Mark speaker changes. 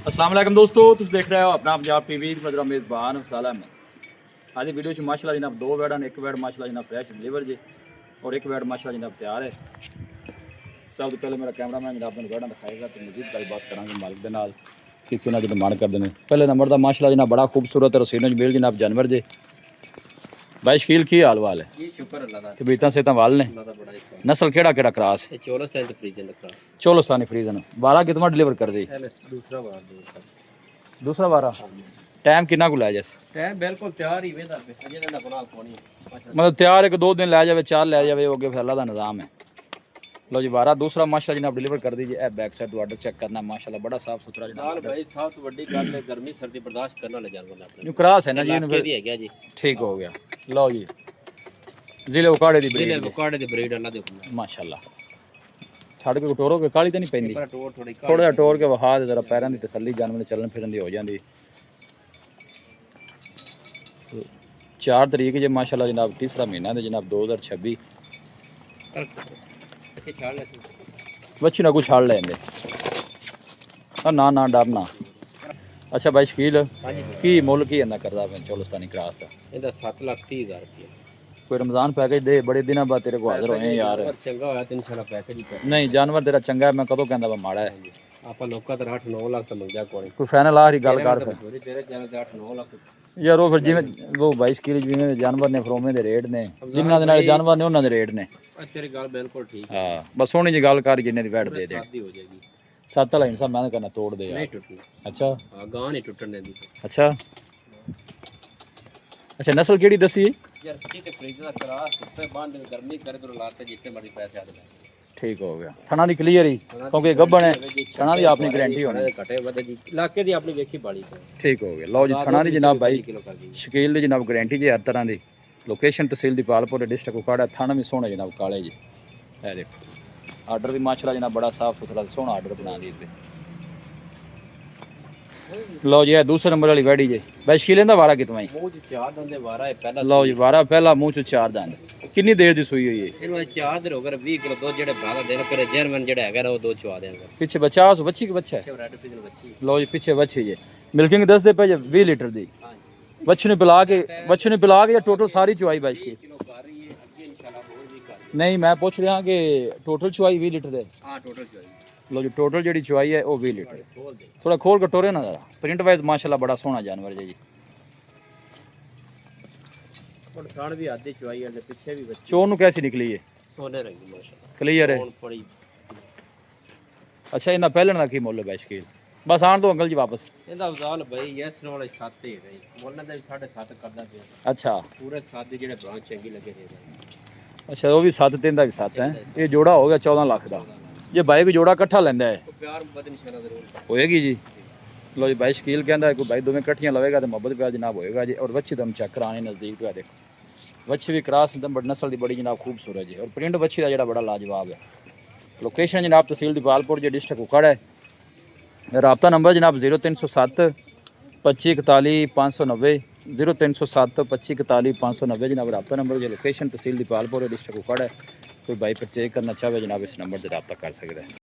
Speaker 1: अस्सलाम वालेकुम दोस्तों, तुम देख रहे हो अपना पंजाब टीवी मेरा मेज़बान साला में। आज वीडियो माशाल्लाह जनाब दो वैड एक वैड माशाल्लाह जनाब फ्रैश डिलीवर जी और एक वैड माशाल्लाह जनाब तैयार है। सब तो पहले मेरा कैमरामैन जनाब ने वैडा दिखाएगा तो मजीद गलबात करांगे मालिक के नाल कि क्यों ना जो डिमांड करते हैं। पहले नंबर का माशाल्लाह जनाब बड़ा खूबसूरत और सीनो जमील जनाब जानवर जे भाई शकील की हाल वाल है
Speaker 2: जी शुक्र अल्लाह दा
Speaker 1: तबीयतां सेहतां वाल ने
Speaker 2: अल्लाह दा बड़ा ही
Speaker 1: नस्ल केड़ा केड़ा क्रॉस
Speaker 2: ये 14 ते फ्रीजन दा क्लास
Speaker 1: चोलोस्तानी फ्रीजन 12 कितना डिलीवर कर दी
Speaker 2: पहले दूसरा बार
Speaker 1: दूसरा 12 टाइम कितना को लै जैस
Speaker 2: टाइम बिल्कुल तैयार ही वेदा पे अजे दा बना कोनी
Speaker 1: मतलब तैयार एक दो दिन लै जाए चार लै जाए वो अगे अल्लाह का निज़ाम है। लो जी 12 दूसरा माशा जनाब डिलीवर कर दीजिए। ए बैक साइड ऑर्डर चेक करना माशाल्लाह बड़ा साफ सुथरा
Speaker 2: दाल
Speaker 1: जनाब
Speaker 2: भाई साथ बड़ी गल है गर्मी सर्दी बर्दाश्त करने वाले जानवर ने अपने
Speaker 1: न्यू क्रॉस है ना जी
Speaker 2: इलाके दी है क्या जी
Speaker 1: ठीक हो गया। लो जी जिले उकाड़े दी
Speaker 2: जिले
Speaker 1: ब्रीड
Speaker 2: बुकाड़े दे ब्रीड अल्लाह दे हुक्म
Speaker 1: माशाल्लाह छड़ के टोरो के काली तो नहीं पैंदी
Speaker 2: पर टोर थोड़ी
Speaker 1: थोड़ा टोर के वहा दे जरा पैरों की तसल्ली जानवर ने चलन फिरन दी हो जाती। 4 तरीक जे माशाल्लाह जनाब तीसरा महीना दे जनाब 2026
Speaker 2: अच्छे छाड़ ले
Speaker 1: बच्ची ना कुछ छाड़ लेंगे ना ना डरना। अच्छा भाई शकील
Speaker 2: हां जी
Speaker 1: की मुल की इन्ना करदा मैं चोलस्तानी क्रॉस दा
Speaker 2: ਇਹਦਾ 7,30,000 रुपया
Speaker 1: कोई रमजान पैकेज दे बड़े दिनों बाद तेरे को हाजिर होए हैं यार।
Speaker 2: चंगा होया ਤੇ ਇਨਸ਼ਾਅੱਲਾ ਪੈਕੇਜ ਹੀ ਕਰ
Speaker 1: नहीं जानवर तेरा चंगा है मैं कदों कहंदा वा माड़ा है
Speaker 2: ਆਪਾਂ ਲੋਕਾਂ ਤੇ 8-9 ਲੱਖ ਤਾਂ ਮੰਗਿਆ ਕੋਈ
Speaker 1: कोई फाइनल आखरी गल कर फिर
Speaker 2: ਚੋਰੀ ਤੇਰੇ ਚੈਨਲ ਤੇ 8-9 ਲੱਖ
Speaker 1: यार वो फिर जिवें वो 22 किलो जिवें जानवर ने फरोमे दे रेट ने जिन्हां दे नाल जानवर ने उन्हां दे रेट ने
Speaker 2: ਆ ਤੇਰੀ ਗੱਲ ਬਿਲਕੁਲ ਠੀਕ ਹੈ
Speaker 1: हाँ बस सोहनी जी गल कर जिन्ने दी वैट दे दे
Speaker 2: शादी हो जाएगी
Speaker 1: 7 वाला इंसान मैं करना तोड़ दे
Speaker 2: नहीं
Speaker 1: यार।
Speaker 2: टूटनी
Speaker 1: अच्छा
Speaker 2: हाँ गां नहीं टूटने दी
Speaker 1: अच्छा अच्छा नस्ल केड़ी दसी
Speaker 2: जर्सी ते फ्रिज दा क्रास सुत्ते बांध गर्मी करे तो लाते जितने मर्जी पैसे आ दे
Speaker 1: ठीक हो गया थना दी क्लियर ही क्योंकि गब्बन है थना दी अपनी गारंटी होनी
Speaker 2: घटे वधे दी इलाके दी अपनी वेखी बाड़ी से
Speaker 1: ठीक हो गया। लो जी थना दी जनाब भाई
Speaker 2: किलो कर दी
Speaker 1: शकील दी जनाब गारंटी जी हर तरह दी लोकेशन तहसील दी पालपुर डिस्ट्रिक्ट उकाड़ा थाना भी सोहना जनाब काले जी है देखो आर्डर भी माशाल्लाह जनाब बड़ा साफ सुथरा सोहना आर्डर बना दिए। लो जी है दूसरे नंबर वाली वैडी जी भाई शकील दा वारा कितना ही
Speaker 2: मुंह च चार दंदे वारा है पहला
Speaker 1: लो जी वारा पहला मुंह च 4 दंद कितनी देर दी सुई हुई है
Speaker 2: ਇਹਨੂੰ ਚਾਰ ਦਿਨ ਹੋ ਗਏ 20 ਕਿਲੋ ਦੋ ਜਿਹੜੇ ਭਰਾ ਦੇਣ ਕਰੇ ਜਰਮਨ ਜਿਹੜਾ ਹੈਗਾ ਉਹ ਦੋ ਚਵਾ ਦੇਣਗੇ
Speaker 1: पीछे बच्चा सो बच्ची की बच्चा है
Speaker 2: ਰੈਡ ਫਿਜ਼ਨ ਬੱਚੀ
Speaker 1: लो जी पीछे बच्ची जी मिल्किंग 10 दे पे 20 लीटर दी
Speaker 2: ਹਾਂ
Speaker 1: बच्चे ने पिला के या टोटल सारी चुवाई भाई की
Speaker 2: ਕਿਲੋ ਕਰ ਰਹੀ ਹੈ ਅੱਗੇ ਇਨਸ਼ਾਅੱਲਾ ਹੋਰ ਵੀ ਕਰ
Speaker 1: नहीं मैं पूछ रहा कि टोटल चुवाई 20 लीटर है।
Speaker 2: ਹਾਂ ਟੋਟਲ ਚਵਾਈ
Speaker 1: लो जी टोटल जी चुवाई है वो 20 लीटर
Speaker 2: ਖੋਲ ਦੇ
Speaker 1: थोड़ा खोल के टोरे ना जरा प्रिंट वाइज माशाल्लाह बड़ा सोहना जानवर जी
Speaker 2: ਹੁਣ ਥਾਣ ਵੀ ਆਦੀ ਚਵਾਈ ਹੈ ਪਿੱਛੇ ਵੀ ਬੱਚੀ
Speaker 1: चोर नु कैसी निकली है
Speaker 2: ਸੋਨੇ ਰੰਗੀ ਮਾਸ਼ਾਅੱਲਾ
Speaker 1: क्लियर है।
Speaker 2: ਹੁਣ ਥੋੜੀ
Speaker 1: अच्छा इन्ना पहले ना की मुੱਲ है शकील बस आन दो अंकल जी वापस।
Speaker 2: ਇਹਦਾ ਅਫਜ਼ਾਲ ਭਾਈ ਯੈਸ ਨੋ ਵਾਲੇ 7 ਹੀ ਹੈ ਮੁੱਲ ਦਾ ਵੀ 7.5 ਕਰਦਾ ਪਿਆ
Speaker 1: अच्छा
Speaker 2: ਪੂਰੇ 7 ਦੇ ਜਿਹੜੇ ਬ੍ਰਾਂਚ ਚੰਗੀ ਲੱਗੇ ਦੇ
Speaker 1: अच्छा वो भी 7 3 का 7 है ये जोड़ा हो गया 14 लाख का ये भाई को जोड़ा इकट्ठा लेंदा है
Speaker 2: ਪਿਆਰ ਮੁਹੱਬਤ ਇਨਸ਼ਾਅੱਲਾ ਜ਼ਰੂਰ
Speaker 1: होएगी जी। लो जी भाई शकील कहता है कोई भाई दोवें कट्ठियां लवेगा तो मोहब्बत प्यार जनाब होएगा जी। और बच्ची तो हम चेक कराने नज़दीक पे देखो बच्ची भी क्रॉस एकदम बड़ी नस्ल की बड़ी जनाब खूबसूरत है और प्रिंट बच्ची का जरा बड़ा लाजवाब है। लोकेशन जनाब तहसील दीपालपुर जी डिस्ट्रिक्ट उकाड़ा है। रबता नंबर जनाब 0307 25 41 590 0307 25 41 590 जनाब रबता नंबर जो लोकेशन तहसील दीपालपुर डिस्ट्रिक्ट उकाड़ा है। कोई भाई परचेज करना चाहे जनाब इस नंबर से रबता कर सकता है।